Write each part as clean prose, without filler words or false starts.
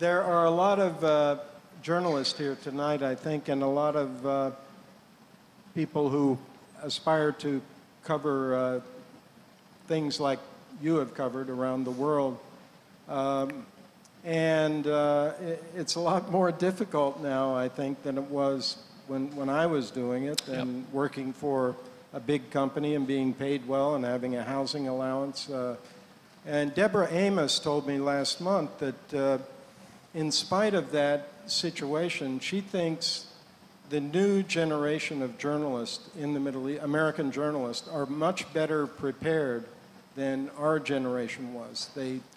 There are a lot of journalists here tonight, I think, and a lot of people who aspire to cover things like you have covered around the world. It's a lot more difficult now, I think, than it was when I was doing it and working for a big company and being paid well and having a housing allowance. And Deborah Amos told me last month that in spite of that situation, she thinks the new generation of journalists in the Middle East, American journalists, are much better prepared than our generation was.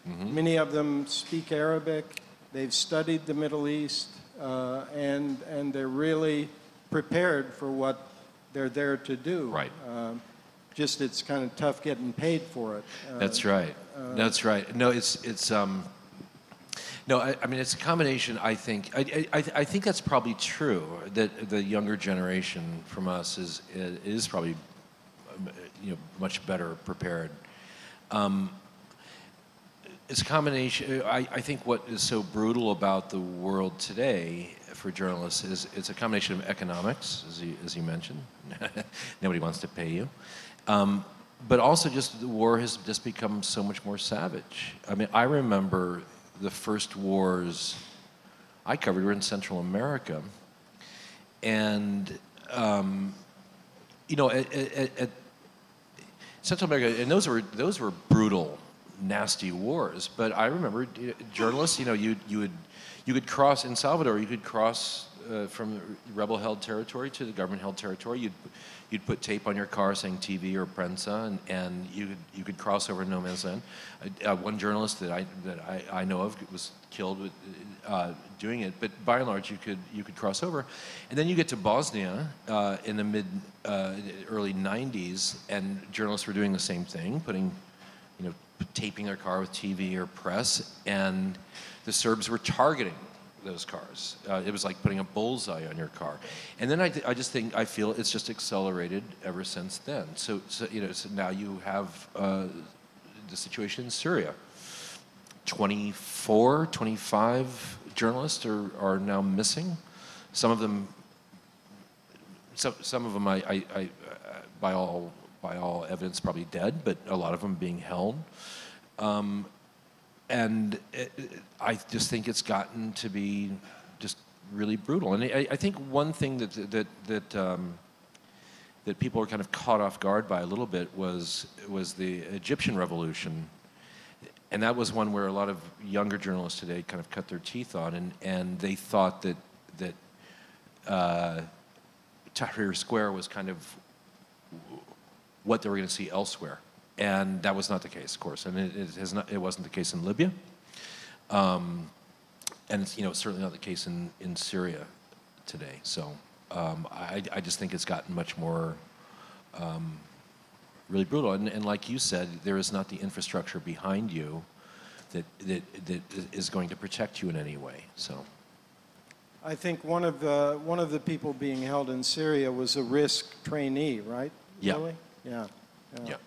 Many of them speak Arabic, they've studied the Middle East, and they're really prepared for what they're there to do. Right. Just it's kind of tough getting paid for it. That's right. That's right. No, no, I mean, it's a combination, I think. I think that's probably true, that the younger generation from us is probably, much better prepared. It's a combination. I think what is so brutal about the world today for journalists is it's a combination of economics, as you mentioned. Nobody wants to pay you. But also just the war has just become so much more savage. I mean, I remember the first wars I covered were in Central America. And, at Central America, and those were brutal, nasty wars. But I remember journalists, you could cross in Salvador. You could cross from rebel-held territory to the government-held territory. You'd put tape on your car saying TV or prensa, and you could cross over no man's land. One journalist that I know of was killed with, doing it. But by and large, you could cross over, and then you get to Bosnia in the early '90s, and journalists were doing the same thing, taping their car with TV or press, and the Serbs were targeting those cars. It was like putting a bullseye on your car. And then I feel it's just accelerated ever since then. So now you have the situation in Syria. 24, 25 journalists are now missing. Some of them I by all evidence probably dead, but a lot of them being held. And I just think it's gotten to be just really brutal. And I think one thing that people were kind of caught off guard by a little bit was the Egyptian revolution. And that was one where a lot of younger journalists today kind of cut their teeth on, and they thought that Tahrir Square was kind of what they were going to see elsewhere. And that was not the case, of course, and it wasn't the case in Libya, and it's certainly not the case in Syria today. So I just think it's gotten much more really brutal. And like you said, there is not the infrastructure behind you that is going to protect you in any way. So I think one of the people being held in Syria was a RISC trainee, right? Yeah. Really? Yeah. Yeah.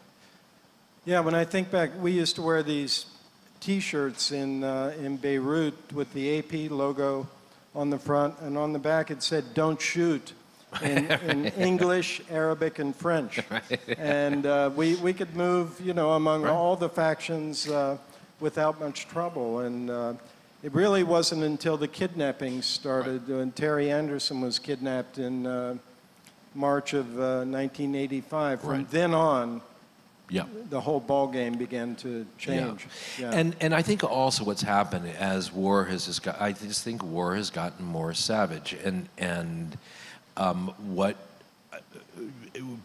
Yeah, when I think back, we used to wear these T-shirts in Beirut with the AP logo on the front, and on the back it said "Don't shoot" in English, Arabic, and French. And we could move, among all the factions without much trouble. And it really wasn't until the kidnappings started, when Terry Anderson was kidnapped in March of 1985. From then on, the whole ball game began to change. Yeah. And I think also what's happened as war has just got, I just think war has gotten more savage, and what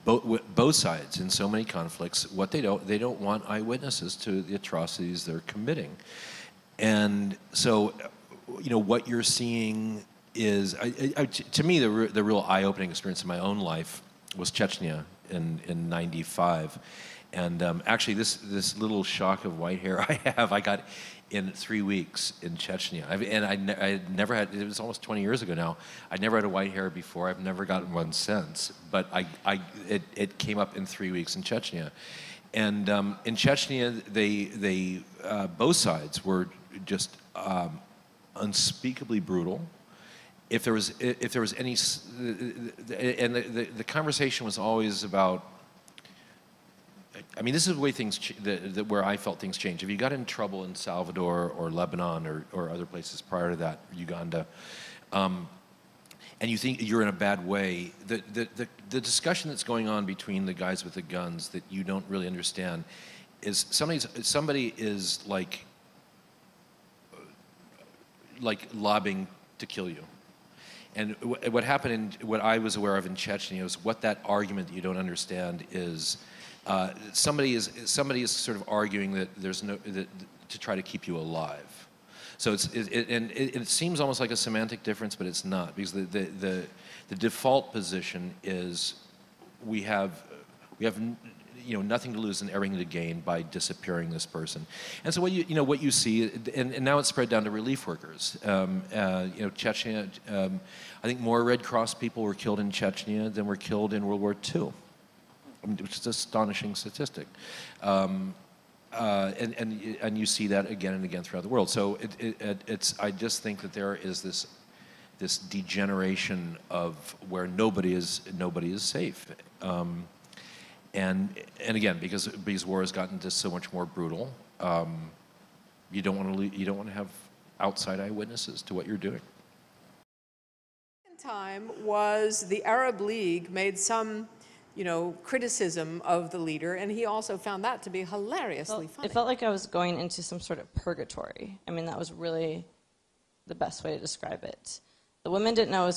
both sides in so many conflicts, what they don't want eyewitnesses to the atrocities they're committing. And so what you're seeing is, to me, the real eye-opening experience in my own life was Chechnya in '95. And actually, this little shock of white hair I got in 3 weeks in Chechnya. I had never had, it was almost 20 years ago now, I'd never had a white hair before. I've never gotten one since. But it came up in 3 weeks in Chechnya. And in Chechnya, they both sides were just unspeakably brutal. If there was any, and the conversation was always about. I mean, this is the way things, where I felt things change. If you got in trouble in Salvador or Lebanon or other places prior to that, Uganda, and you think you're in a bad way, the discussion that's going on between the guys with the guns that you don't really understand is somebody is like lobbying to kill you. And what happened, what I was aware of in Chechnya is what that argument that you don't understand is. Somebody is sort of arguing that there's to try to keep you alive. So it seems almost like a semantic difference, but it's not, because the default position is we have nothing to lose and everything to gain by disappearing this person. And so what you see, and now it's spread down to relief workers. Chechnya, I think more Red Cross people were killed in Chechnya than were killed in World War II. Which is an astonishing statistic, and you see that again and again throughout the world. So I just think that there is this degeneration of where nobody is safe, and again because war has gotten just so much more brutal, you don't want to have outside eyewitnesses to what you're doing. Time was the Arab League made some criticism of the leader, and he also found that to be hilariously funny. It felt like I was going into some sort of purgatory. I mean, that was really the best way to describe it. The women didn't know I was